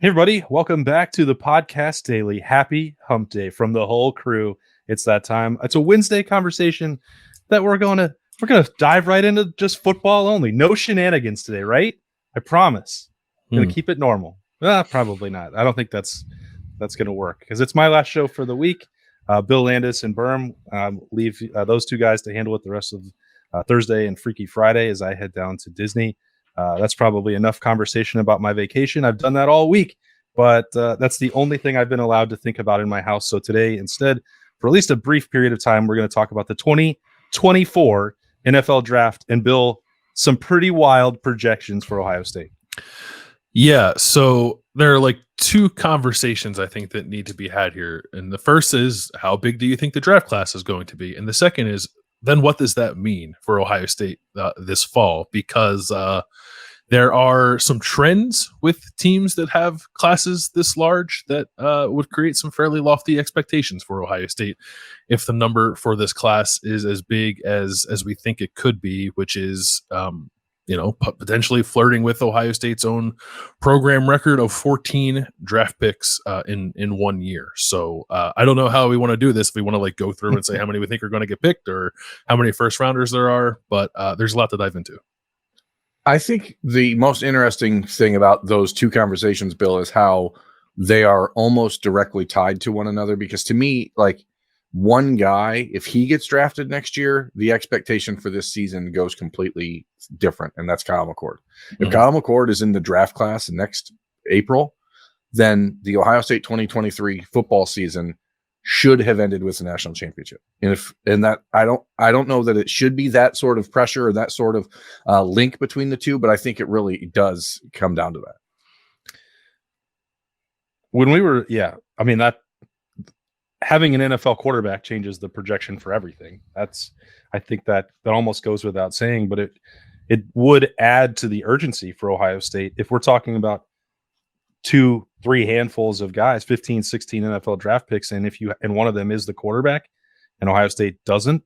Hey, everybody. Welcome back to the podcast daily. Happy hump day from the whole crew. It's that time. It's a Wednesday conversation that we're going to dive right into just football only. No shenanigans today, right? I promise. Going to keep it normal. Probably not. I don't think that's going to work because it's my last show for the week. Bill Landis and Berm leave those two guys to handle it the rest of Thursday and Freaky Friday as I head down to Disney. That's probably enough conversation about my vacation. I've done that all week, but that's the only thing I've been allowed to think about in my house. So today, instead, for at least a brief period of time, we're going to talk about the 2024 NFL Draft and Bill, some pretty wild projections for Ohio State. Yeah, so there are like two conversations I think that need to be had here. And the first is, how big do you think the draft class is going to be? And the second is, then what does that mean for Ohio State this fall? Because there are some trends with teams that have classes this large that would create some fairly lofty expectations for Ohio State if the number for this class is as big as we think it could be, which is potentially flirting with Ohio State's own program record of 14 draft picks in 1 year. So I don't know how we want to do this. If we want to go through and say how many we think are going to get picked or how many first rounders there are, but there's a lot to dive into. I think the most interesting thing about those two conversations, Bill, is how they are almost directly tied to one another. Because to me, one guy, if he gets drafted next year, the expectation for this season goes completely different, and that's Kyle McCord. If Kyle McCord is in the draft class next April, then the Ohio State 2023 football season should have ended with the national championship. And I don't know that it should be that sort of pressure or that sort of link between the two, but I think it really does come down to that. When we were, that having an NFL quarterback changes the projection for everything. I think that almost goes without saying, but it would add to the urgency for Ohio State if we're talking about 2-3 handfuls of guys, 15, 16 NFL draft picks, and one of them is the quarterback, and Ohio State doesn't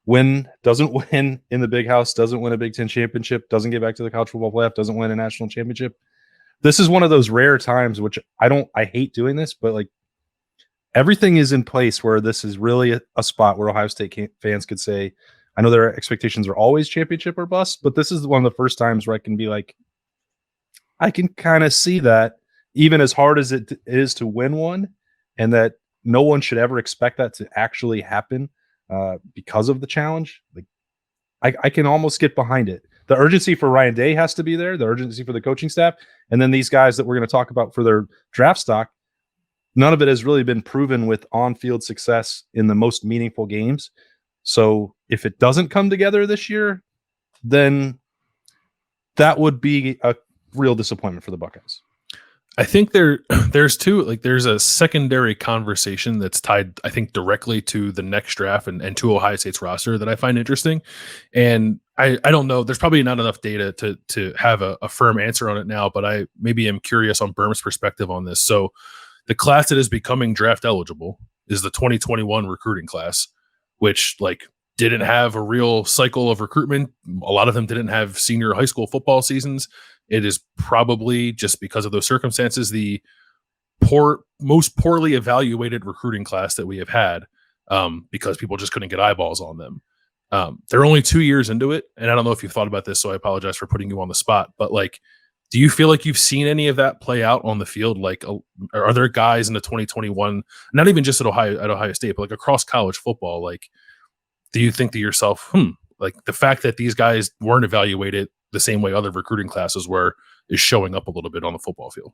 win in the Big House, doesn't win a Big Ten championship, doesn't get back to the college football playoff, doesn't win a national championship. This is one of those rare times, which I hate doing this, but everything is in place where this is really a spot where Ohio State fans could say, I know their expectations are always championship or bust, but this is one of the first times where I can be I can kind of see that, even as hard as it is to win one, and that no one should ever expect that to actually happen because of the challenge. I can almost get behind it. The urgency for Ryan Day has to be there, the urgency for the coaching staff, and then these guys that we're going to talk about for their draft stock. None of it has really been proven with on-field success in the most meaningful games. So if it doesn't come together this year, then that would be a real disappointment for the Buckeyes. I think there's there's a secondary conversation that's tied, I think, directly to the next draft and to Ohio State's roster that I find interesting. And I don't know, there's probably not enough data to have a firm answer on it now, but I maybe am curious on Berm's perspective on this. So the class that is becoming draft eligible is the 2021 recruiting class, which didn't have a real cycle of recruitment. A lot of them didn't have senior high school football seasons. It is probably, just because of those circumstances, the most poorly evaluated recruiting class that we have had because people just couldn't get eyeballs on them. They're only 2 years into it, and I don't know if you've thought about this, so I apologize for putting you on the spot, but do you feel like you've seen any of that play out on the field? Are there guys in the 2021, not even just at Ohio State, but across college football, do you think to yourself, the fact that these guys weren't evaluated the same way other recruiting classes were is showing up a little bit on the football field?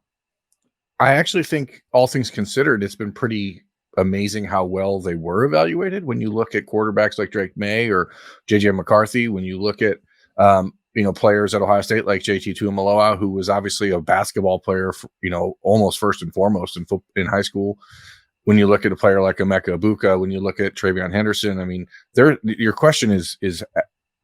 I actually think, all things considered, it's been pretty amazing how well they were evaluated. When you look at quarterbacks like Drake May or JJ McCarthy, when you look at players at Ohio State like JT Tuimoloau, who was obviously a basketball player, almost first and foremost in high school. When you look at a player like Emeka Ibuka, when you look at Travion Henderson, your question is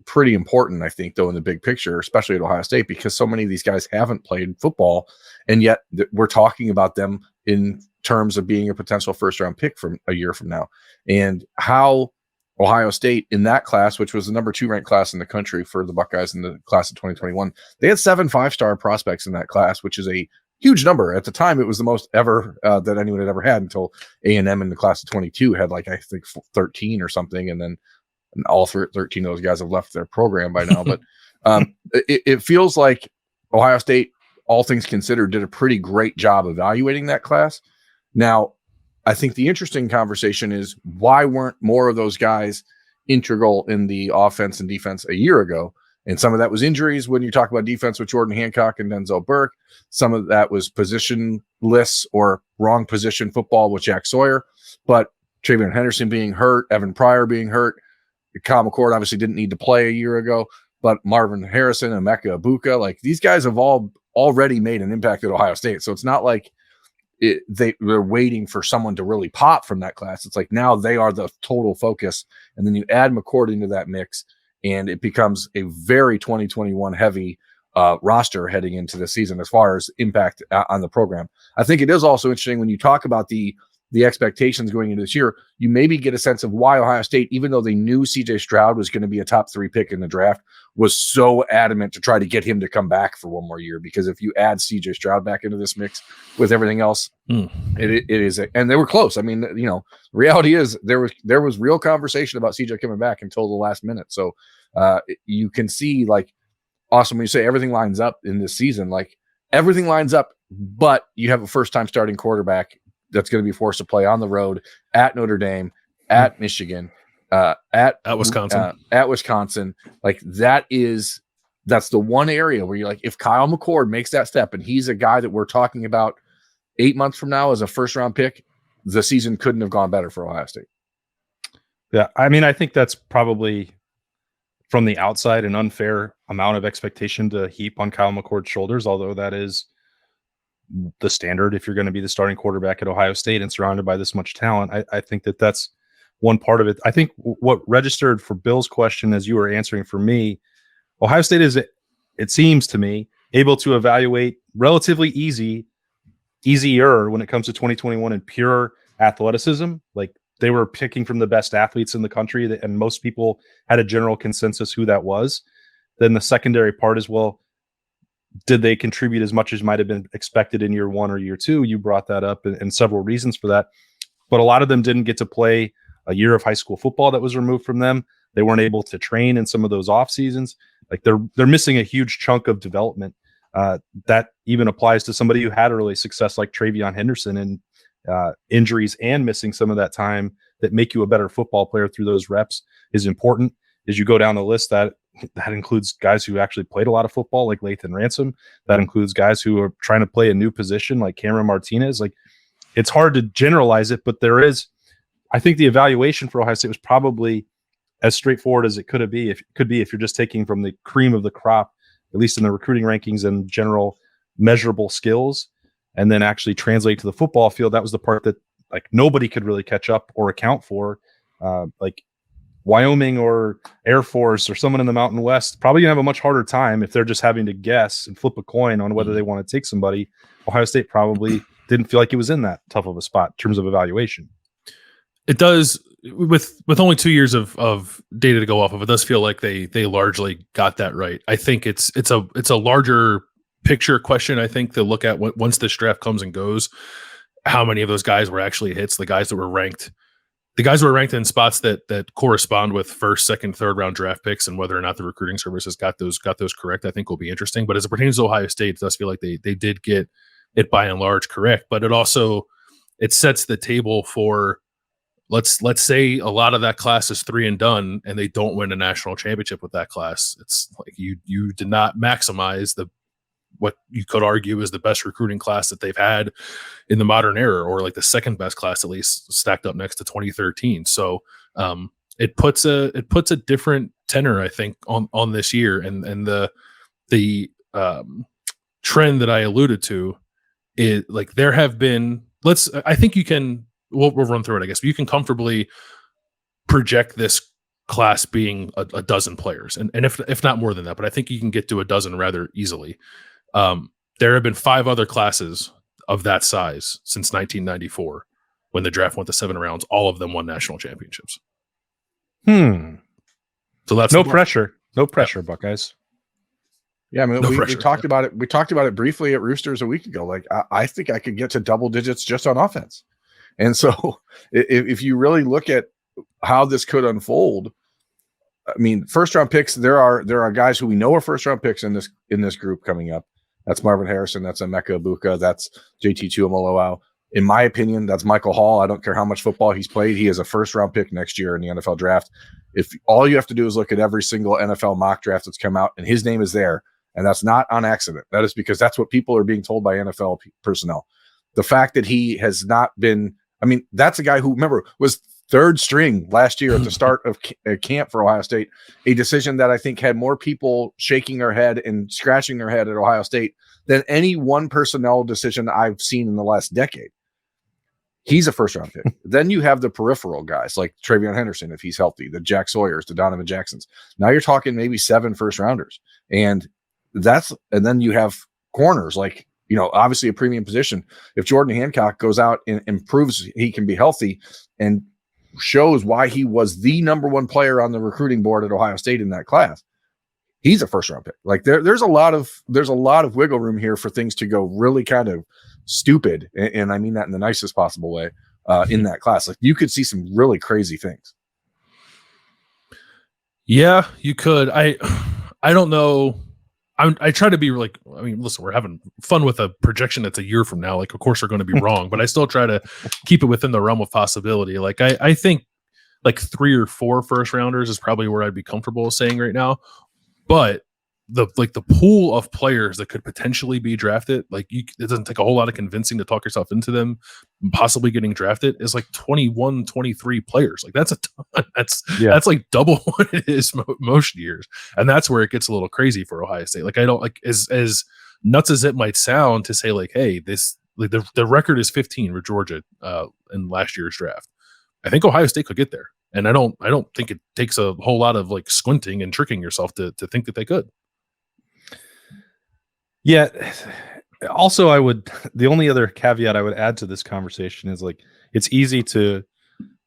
pretty important, I think, though, in the big picture, especially at Ohio State, because so many of these guys haven't played football, and yet we're talking about them in terms of being a potential first-round pick from a year from now. And how Ohio State in that class, which was the number 2 ranked class in the country for the Buckeyes in the class of 2021, they had 7 5-star prospects in that class, which is a huge number. At the time, it was the most ever that anyone had ever had until A&M in the class of 22 had like, I think 13 or something. And then all 13 of those guys have left their program by now. But it feels like Ohio State, all things considered, did a pretty great job evaluating that class. Now, I think the interesting conversation is why weren't more of those guys integral in the offense and defense a year ago? And some of that was injuries when you talk about defense with Jordan Hancock and Denzel Burke. Some of that was positionless or wrong position football with Jack Sawyer. But Travion Henderson being hurt, Evan Pryor being hurt, Kyle McCord obviously didn't need to play a year ago, but Marvin Harrison and Emeka Ibuka, like these guys have all already made an impact at Ohio State. So it's not like they're waiting for someone to really pop from that class. It's like now they are the total focus. And then you add McCord into that mix, and it becomes a very 2021 heavy roster heading into the season as far as impact on the program. I think it is also interesting when you talk about the expectations going into this year, you maybe get a sense of why Ohio State, even though they knew CJ Stroud was going to be a top 3 pick in the draft, was so adamant to try to get him to come back for one more year. Because if you add CJ Stroud back into this mix with everything else, it is, and they were close. I mean, reality is there was real conversation about CJ coming back until the last minute. So you can see, like, awesome when you say everything lines up in this season, like everything lines up, but you have a first-time starting quarterback that's going to be forced to play on the road at Notre Dame, at Michigan, at Wisconsin. Like that's the one area where you're like, if Kyle McCord makes that step and he's a guy that we're talking about 8 months from now as a first-round pick, the season couldn't have gone better for Ohio State. Yeah, I mean, I think that's probably from the outside an unfair amount of expectation to heap on Kyle McCord's shoulders, although that is the standard if you're going to be the starting quarterback at Ohio State and surrounded by this much talent. I think that's one part of it. I think what registered for Bill's question as you were answering for me, Ohio State is, it seems to me, able to evaluate relatively easier when it comes to 2021 in pure athleticism. Like they were picking from the best athletes in the country, and most people had a general consensus who that was. Then the secondary part is, well, did they contribute as much as might have been expected in year 1 or year 2? You brought that up, and several reasons for that. But a lot of them didn't get to play a year of high school football that was removed from them. They weren't able to train in some of those off seasons. Like they're missing a huge chunk of development. That even applies to somebody who had early success like Travion Henderson, and injuries and missing some of that time that make you a better football player through those reps is important. As you go down the list, that includes guys who actually played a lot of football, like Lathan Ransom. That includes guys who are trying to play a new position, like Cameron Martinez. Like, it's hard to generalize it, but I think the evaluation for Ohio State was probably as straightforward as it could be if you're just taking from the cream of the crop, at least in the recruiting rankings and general measurable skills, and then actually translate to the football field. That was the part that like nobody could really catch up or account for. Like Wyoming or Air Force or someone in the Mountain West probably gonna have a much harder time if they're just having to guess and flip a coin on whether they want to take somebody. Ohio State probably didn't feel like it was in that tough of a spot in terms of evaluation. It does, with only 2 years of data to go off of. It does feel like they largely got that right. I think it's a larger picture question. I think to look at once this draft comes and goes, how many of those guys were actually hits, the guys who were ranked in spots that correspond with first, second, third round draft picks, and whether or not the recruiting services got those correct, I think will be interesting. But as it pertains to Ohio State, it does feel like they did get it by and large correct. But it sets the table for, let's say a lot of that class is 3 and done and they don't win a national championship with that class. It's like you did not maximize what you could argue is the best recruiting class that they've had in the modern era, or like the second best class, at least, stacked up next to 2013. So it puts a different tenor, I think, on this year. And the trend that I alluded to is, like, there have been, I think you can, we'll run through it, I guess. You can comfortably project this class being a dozen players, and if not more than that, but I think you can get to a dozen rather easily. There have been 5 other classes of that size since 1994, when the draft went to 7 rounds. All of them won national championships. So that's No pressure, Buckeyes. Yeah, I mean, No we pressure, talked yeah. about it. We talked about it briefly at Roosters a week ago. Like, I think I could get to double digits just on offense. And so, if you really look at how this could unfold, I mean, first round picks. There are guys who we know are first round picks in this group coming up. That's Marvin Harrison. That's Emeka Ibuka. That's JT Tuimoloau. In my opinion, that's Michael Hall. I don't care how much football he's played. He is a first round pick next year in the NFL draft. If all you have to do is look at every single NFL mock draft that's come out and his name is there, and that's not on accident. That is because that's what people are being told by NFL personnel. The fact that he has not been, I mean, that's a guy who, remember, was third string last year at the start of camp for Ohio State, a decision that I think had more people shaking their head and scratching their head at Ohio State than any one personnel decision I've seen in the last decade. He's a first round pick. Then you have the peripheral guys like Travion Henderson, if he's healthy, the Jack Sawyers, the Donovan Jacksons. Now you're talking maybe 7 first rounders. And then you have corners, like, obviously a premium position. If Jordan Hancock goes out and proves he can be healthy and shows why he was the number one player on the recruiting board at Ohio State in that class, he's a first round pick. Like there's a lot of wiggle room here for things to go really kind of stupid. And I mean that in the nicest possible way in that class. Like you could see some really crazy things. Yeah, you could. I don't know. I try to be like, I mean, listen, we're having fun with a projection that's a year from now. Like, of course, we're going to be wrong, but I still try to keep it within the realm of possibility. Like, I think like 3 or 4 first rounders is probably where I'd be comfortable saying right now. But the pool of players that could potentially be drafted, like it doesn't take a whole lot of convincing to talk yourself into them possibly getting drafted, is like 21, 23 players. Like that's a ton. That's like double what it is most years. And that's where it gets a little crazy for Ohio State. Like I don't like as nuts as it might sound to say like, hey, this like the record is 15 for Georgia in last year's draft. I think Ohio State could get there. And I don't think it takes a whole lot of like squinting and tricking yourself to think that they could. Yeah. Also, the only other caveat I would add to this conversation is like, it's easy to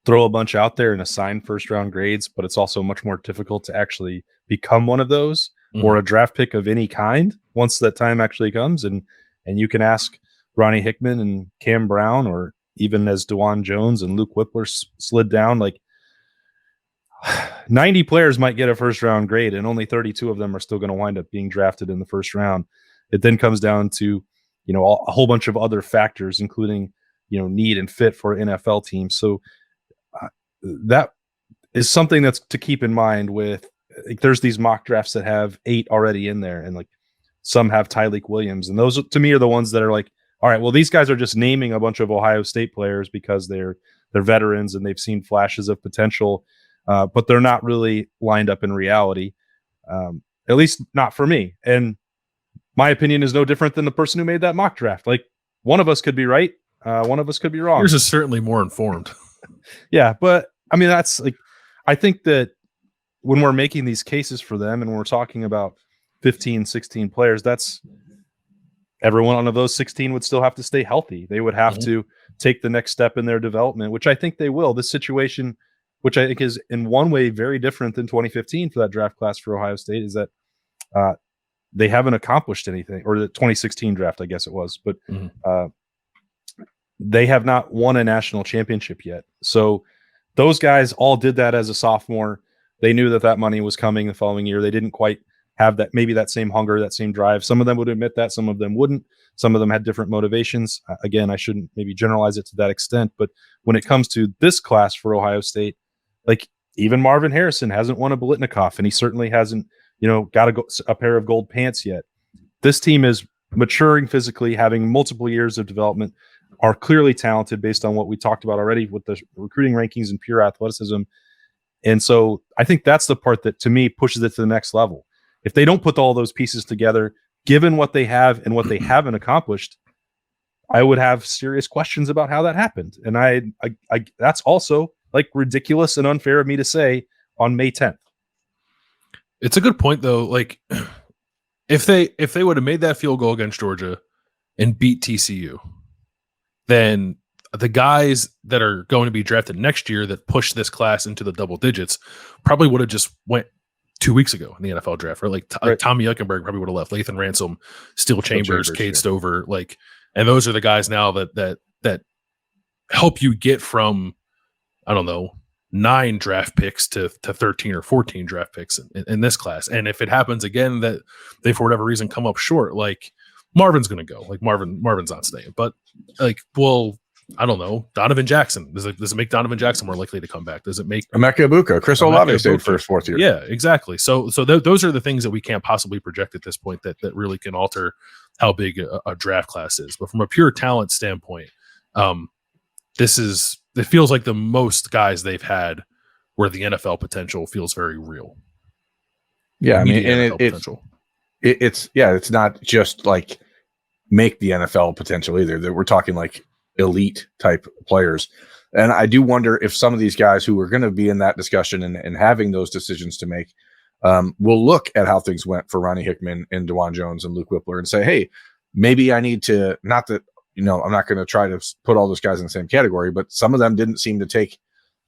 throw a bunch out there and assign first round grades, but it's also much more difficult to actually become one of those or a draft pick of any kind once that time actually comes. And you can ask Ronnie Hickman and Cam Brown, or even as DeJuan Jones and Luke Whippler slid down, like 90 players might get a first round grade and only 32 of them are still going to wind up being drafted in the first round. It then comes down to, a whole bunch of other factors, including, need and fit for NFL teams. So that is something that's to keep in mind with, like, there's these mock drafts that have 8 already in there, and like some have Tyleik Williams. And those to me are the ones that are like, all right, well, these guys are just naming a bunch of Ohio State players because they're veterans and they've seen flashes of potential, but they're not really lined up in reality, at least not for me. And my opinion is no different than the person who made that mock draft. Like, one of us could be right. One of us could be wrong. Yours is certainly more informed. Yeah. But I mean, that's like, I think that when we're making these cases for them and we're talking about 15, 16 players, that's every one of those 16 would still have to stay healthy. They would have to take the next step in their development, which I think they will. This situation, which I think is in one way very different than 2015 for that draft class for Ohio State, is that they haven't accomplished anything, or the 2016 draft, I guess it was, but they have not won a national championship yet. So those guys all did that as a sophomore. They knew that money was coming the following year. They didn't quite have that same hunger, that same drive. Some of them would admit that, some of them wouldn't. Some of them had different motivations. Again, I shouldn't maybe generalize it to that extent, but when it comes to this class for Ohio State, like even Marvin Harrison hasn't won a Biletnikoff, and he certainly hasn't, got a pair of gold pants yet. This team is maturing physically, having multiple years of development, are clearly talented based on what we talked about already with the recruiting rankings and pure athleticism. And so I think that's the part that to me pushes it to the next level. If they don't put all those pieces together, given what they have and what they haven't accomplished, I would have serious questions about how that happened. And I that's also like ridiculous and unfair of me to say on May 10th. It's a good point though. Like if they would have made that field goal against Georgia and beat TCU, then the guys that are going to be drafted next year that push this class into the double digits probably would have just went 2 weeks ago in the NFL draft, right? Like Right. Tommy Eichenberg probably would have left. Lathan Ransom, Steel Chambers, Cade yeah. Stover, like, and those are the guys now that help you get from, I don't know, 9 draft picks to 13 or 14 draft picks in this class. And if it happens again that they, for whatever reason, come up short, like Marvin's going to go. Like Marvin's not staying. But like, well, I don't know. Donovan Jackson. Does it make Donovan Jackson more likely to come back? Does it make Emeka Ibuka, Chris Olave stayed first, 4th year. Yeah, exactly. So those are the things that we can't possibly project at this point that really can alter how big a draft class is. But from a pure talent standpoint, it feels like the most guys they've had where the NFL potential feels very real. Yeah, I mean, and it's not just like make the NFL potential either. We're talking like elite type players. And I do wonder if some of these guys who are going to be in that discussion and having those decisions to make will look at how things went for Ronnie Hickman and DeJuan Jones and Luke Whippler and say, hey, maybe I need to, not that, I'm not going to try to put all those guys in the same category, but some of them didn't seem to take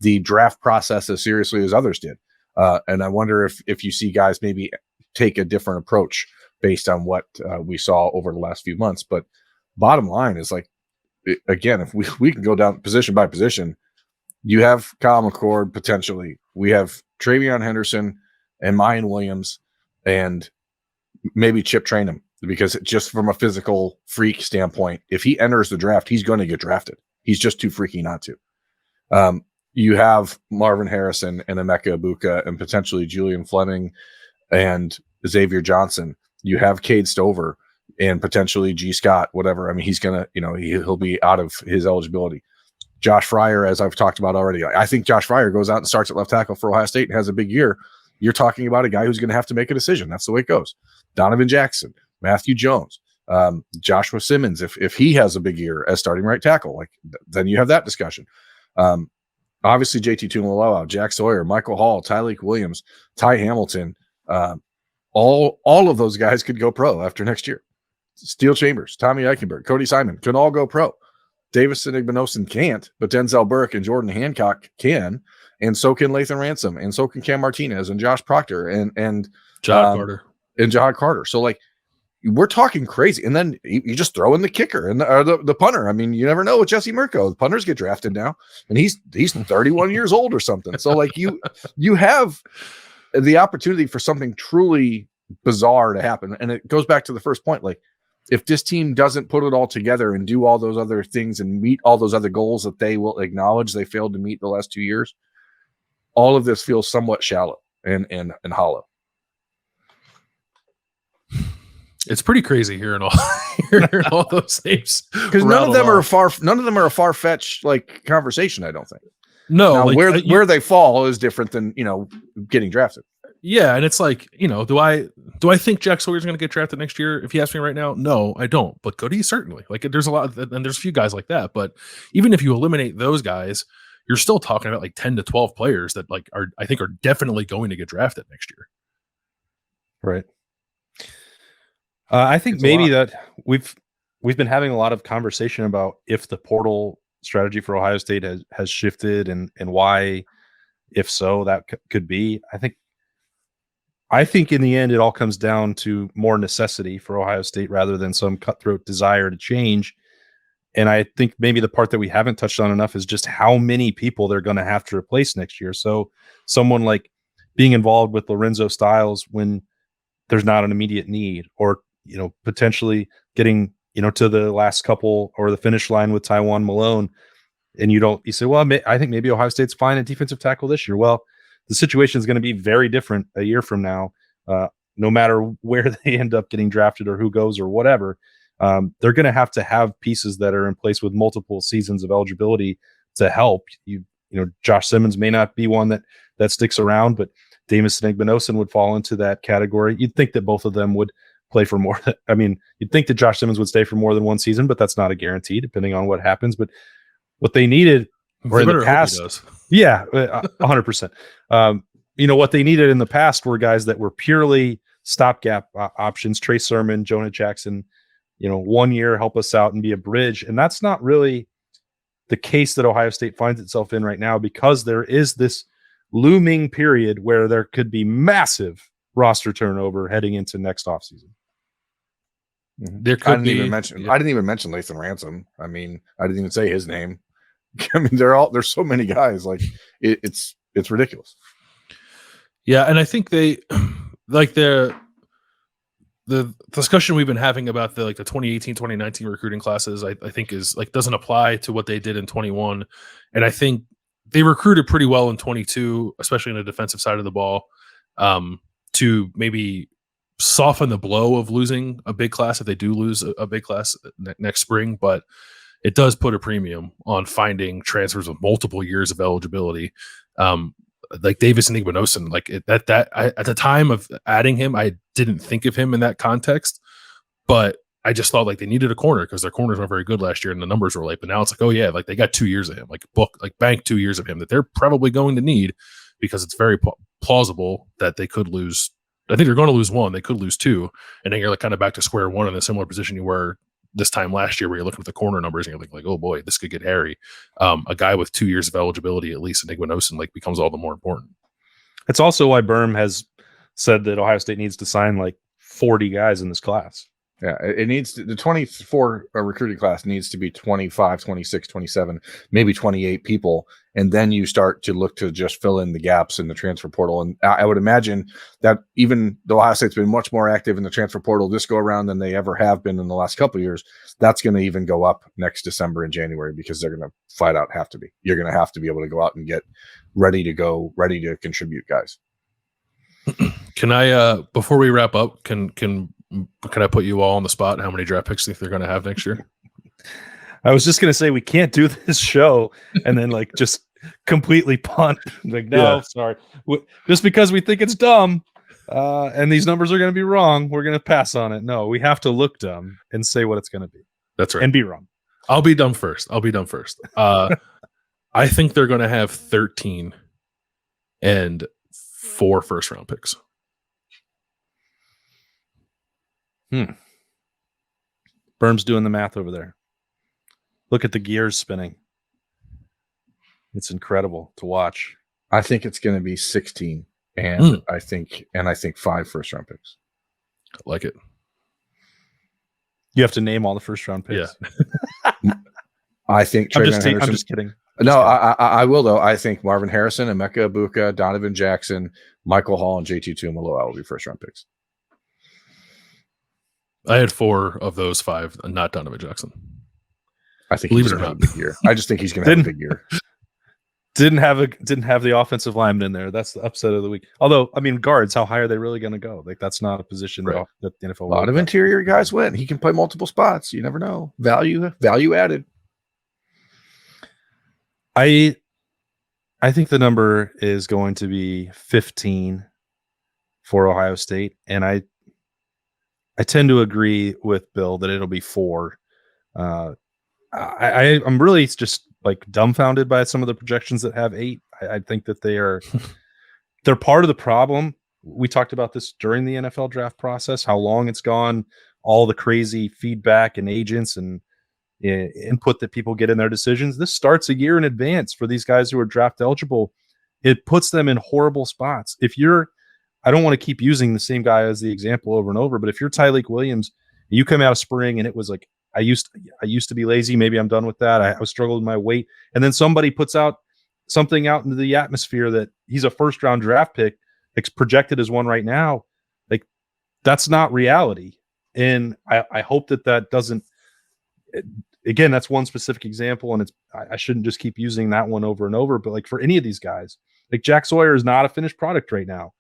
the draft process as seriously as others did. And I wonder if you see guys maybe take a different approach based on what we saw over the last few months. But bottom line is like, again, if we can go down position by position, you have Kyle McCord potentially. We have Travion Henderson and Mayan Williams and maybe Chip Trainum, because just from a physical freak standpoint, if he enters the draft, he's going to get drafted. He's just too freaky not to. You have Marvin Harrison and Emeka Ibuka and potentially Julian Fleming and Xavier Johnson. You have Cade Stover and potentially G. Scott, whatever. I mean, he's going to, he'll be out of his eligibility. Josh Fryer, as I've talked about already, I think Josh Fryer goes out and starts at left tackle for Ohio State and has a big year. You're talking about a guy who's going to have to make a decision. That's the way it goes. Donovan Jackson, Matthew Jones, Joshua Simmons, if he has a big year as starting right tackle, like then you have that discussion. Obviously, JT Tuimoloau, Jack Sawyer, Michael Hall, Tyleik Williams, Ty Hamilton, all of those guys could go pro after next year. Steel Chambers, Tommy Eichenberg, Cody Simon can all go pro. Davison Igbinosun can't, but Denzel Burke and Jordan Hancock can, and so can Lathan Ransom, and so can Cam Martinez and Josh Proctor and John Carter and John Carter. So like we're talking crazy, and then you just throw in the kicker and the punter. I mean, you never know with Jesse Mirko. The punters get drafted now, and he's 31 years old or something. So like you have the opportunity for something truly bizarre to happen, and it goes back to the first point, like. If this team doesn't put it all together and do all those other things and meet all those other goals that they will acknowledge they failed to meet the last 2 years, all of this feels somewhat shallow and hollow. It's pretty crazy hearing all those names, because none of them are a far-fetched like conversation. I don't think. No, now, like, where they fall is different than getting drafted. Yeah, and it's like, do I think Jack Sawyer's going to get drafted next year? If you ask me right now, no, I don't. But could he? Certainly. Like, there's a lot, and there's a few guys like that. But even if you eliminate those guys, you're still talking about like 10 to 12 players that I think are definitely going to get drafted next year. Right. I think maybe that we've been having a lot of conversation about if the portal strategy for Ohio State has shifted and why, if so, that could be. I think in the end, it all comes down to more necessity for Ohio State rather than some cutthroat desire to change. And I think maybe the part that we haven't touched on enough is just how many people they're going to have to replace next year. So someone like being involved with Lorenzo Styles when there's not an immediate need, or, potentially getting, to the last couple or the finish line with Tywone Malone. And you say, well, I think maybe Ohio State's fine at defensive tackle this year. Well, the situation is going to be very different a year from now, no matter where they end up getting drafted or who goes or whatever. They're going to have pieces that are in place with multiple seasons of eligibility to help. Josh Simmons may not be one that sticks around, but Davison Igbinosun would fall into that category. You'd think that both of them would play for more. You'd think that Josh Simmons would stay for more than one season, but that's not a guarantee depending on what happens. But what they needed or in the past, 100%. What they needed in the past were guys that were purely stopgap options. Trey Sermon, Jonah Jackson, 1 year help us out and be a bridge. And that's not really the case that Ohio State finds itself in right now, because there is this looming period where there could be massive roster turnover heading into next offseason. There could be. I didn't even mention Lathan Ransom. I mean, I didn't even say his name. I mean, there's so many guys. Like it's ridiculous. Yeah, and I think they like the discussion we've been having about the 2018, 2019 recruiting classes, I think is like doesn't apply to what they did in 21. And I think they recruited pretty well in 22, especially on the defensive side of the ball, to maybe soften the blow of losing a big class if they do lose a big class next spring. But it does put a premium on finding transfers with multiple years of eligibility. Like Davis and Igbinosun, at the time of adding him, I didn't think of him in that context, but I just thought like they needed a corner because their corners weren't very good last year and the numbers were late. But now it's like, oh yeah, like they got 2 years of him, bank 2 years of him that they're probably going to need because it's very plausible that they could lose. I think they're going to lose one. They could lose two, and then you're like kind of back to square one in a similar position you were this time last year, where you're looking at the corner numbers and you're like, oh boy, this could get hairy. A guy with 2 years of eligibility, at least in Igbinosun, like becomes all the more important. It's also why Berm has said that Ohio State needs to sign like 40 guys in this class. Yeah, it needs to, the 24 recruiting class needs to be 25, 26, 27, maybe 28 people. And then you start to look to just fill in the gaps in the transfer portal. And I would imagine that even though Ohio State's been much more active in the transfer portal this go around than they ever have been in the last couple of years, that's going to even go up next December and January because they're going to flat out have to be. You're going to have to be able to go out and get ready to contribute guys. Can I, before we wrap up, can I put you all on the spot? How many draft picks do you think they're going to have next year? I was just going to say we can't do this show and then like just completely punt. Like, no, sorry. Just because we think it's dumb and these numbers are going to be wrong, we're going to pass on it. No, we have to look dumb and say what it's going to be. That's right. And be wrong. I'll be dumb first. I think they're going to have 13 and 4 first-round picks. Berm's doing the math over there. Look at the gears spinning. It's incredible to watch. I think it's going to be 16, and I think 5 first-round picks. I like it. You have to name all the first-round picks. Yeah. I think I'm just kidding. No, I will though. I think Marvin Harrison, Emeka Ibuka, Donovan Jackson, Michael Hall, and JT Tuimoloau will be first-round picks. I had 4 of those 5, not Donovan Jackson. I think he's going to have a big year. I just think he's going to have a big year. Didn't have the offensive lineman in there. That's the upset of the week. Although, I mean, guards, how high are they really going to go? Like, that's not a position that the NFL. A lot of interior guys win. He can play multiple spots. You never know. Value added. I think the number is going to be 15 for Ohio State, and I tend to agree with Bill that it'll be 4. I'm really just like dumbfounded by some of the projections that have 8. I think that they're part of the problem. We talked about this during the NFL draft process, how long it's gone, all the crazy feedback and agents and input that people get in their decisions. This starts a year in advance for these guys who are draft eligible. It puts them in horrible spots. I don't want to keep using the same guy as the example over and over, but if you're Tyleik Williams, you come out of spring and it was like, I used to be lazy. Maybe I'm done with that. I was struggling with my weight. And then somebody puts out something out into the atmosphere that he's a first round draft pick. It's projected as one right now. Like, that's not reality. And I hope that doesn't, again, that's one specific example. And I shouldn't just keep using that one over and over, but like for any of these guys, like Jack Sawyer is not a finished product right now.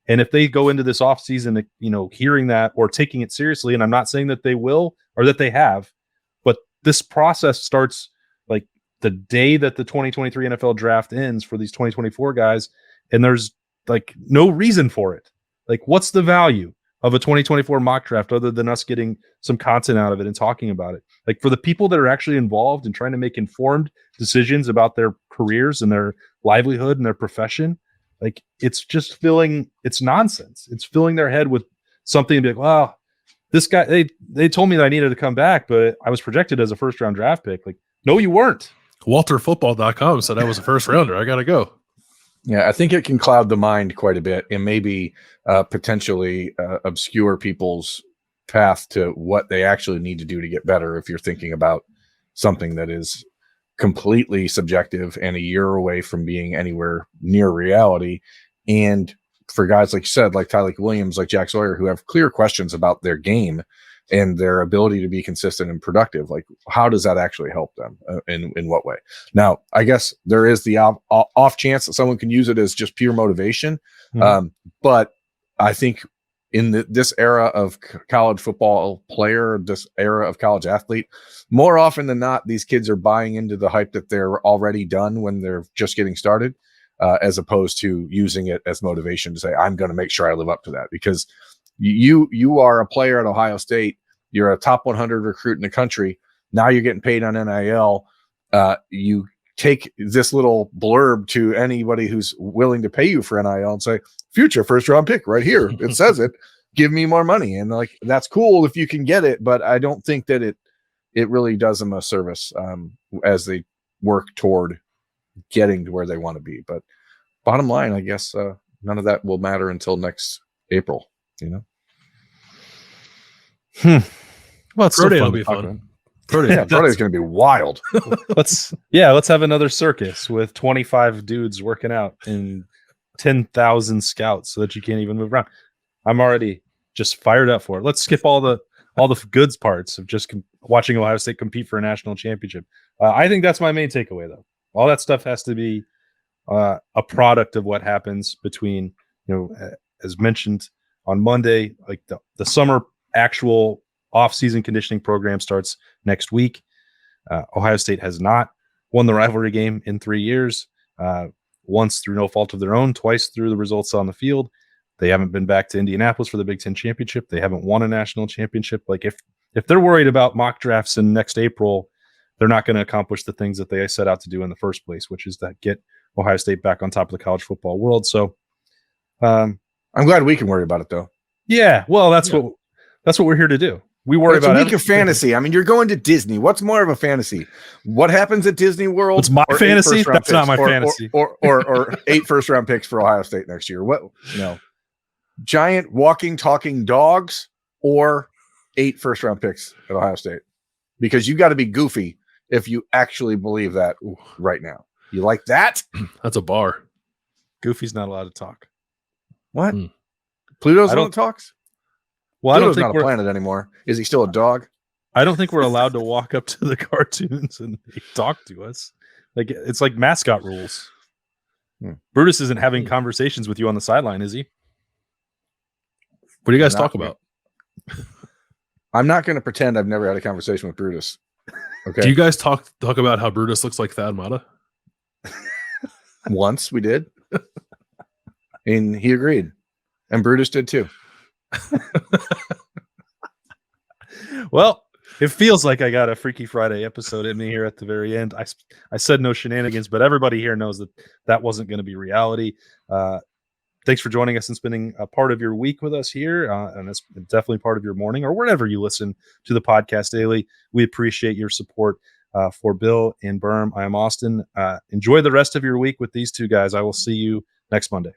And if they go into this offseason, hearing that or taking it seriously, and I'm not saying that they will or that they have, but this process starts like the day that the 2023 NFL draft ends for these 2024 guys, and there's like no reason for it. Like, what's the value of a 2024 mock draft other than us getting some content out of it and talking about it? Like, for the people that are actually involved in trying to make informed decisions about their careers and their livelihood and their profession, like, it's nonsense. It's filling their head with something to be like, well, this guy, they told me that I needed to come back, but I was projected as a first round draft pick. Like, no, you weren't. WalterFootball.com said I was a first rounder. I got to go. Yeah, I think it can cloud the mind quite a bit and maybe potentially obscure people's path to what they actually need to do to get better if you're thinking about something that is completely subjective and a year away from being anywhere near reality. And for guys like you said, like Tyleik Williams, like Jack Sawyer, who have clear questions about their game and their ability to be consistent and productive, like how does that actually help them in what way? Now, I guess there is the off chance that someone can use it as just pure motivation. But I think in this era of college football player, this era of college athlete, more often than not, these kids are buying into the hype that they're already done when they're just getting started, as opposed to using it as motivation to say, I'm going to make sure I live up to that. Because you are a player at Ohio State. You're a top 100 recruit in the country. Now you're getting paid on NIL. You take this little blurb to anybody who's willing to pay you for NIL and say, future first round pick right here. It says it. Give me more money. And like, that's cool if you can get it, but I don't think that it really does them a service as they work toward getting to where they want to be. But bottom line, I guess none of that will matter until next April, Well, it's Pro still Day fun will to be talk fun. about. Pro Day is going to be wild. Let's have another circus with 25 dudes working out and 10,000 scouts so that you can't even move around. I'm already just fired up for it. Let's skip all the goods parts of just watching Ohio State compete for a national championship. I think that's my main takeaway, though. All that stuff has to be a product of what happens between, as mentioned on Monday, like the summer actual off-season conditioning program starts next week. Ohio State has not won the rivalry game in 3 years, once through no fault of their own, twice through the results on the field. They haven't been back to Indianapolis for the Big Ten championship. They haven't won a national championship. Like if they're worried about mock drafts in next April, they're not going to accomplish the things that they set out to do in the first place, which is that get Ohio State back on top of the college football world. So I'm glad we can worry about it, though. Yeah, well, that's what we're here to do. We worry about a week of fantasy. I mean, you're going to Disney. What's more of a fantasy? What happens at Disney World? It's my fantasy. That's not my fantasy. Or 8 first-round picks for Ohio State next year. What? Giant walking, talking dogs, or 8 first-round picks at Ohio State? Because you got to be goofy if you actually believe that right now. You like that? That's a bar. Goofy's not allowed to talk. What? Pluto's the one that talks? Well, Pluto's not a planet anymore. Is he still a dog? I don't think we're allowed to walk up to the cartoons and talk to us. Like it's like mascot rules. Brutus isn't having conversations with you on the sideline, is he? What do you guys talk about? I'm not going to pretend I've never had a conversation with Brutus. Okay. Do you guys talk about how Brutus looks like Thad Matta? Once we did. And he agreed. And Brutus did too. Well, it feels like I got a Freaky Friday episode in me here at the very end. I said no shenanigans, but everybody here knows that wasn't going to be reality. Thanks for joining us and spending a part of your week with us here. And it's definitely part of your morning or wherever you listen to the podcast daily. We appreciate your support. For Bill and Berm, I am Austin. Enjoy the rest of your week with these two guys. I will see you next Monday.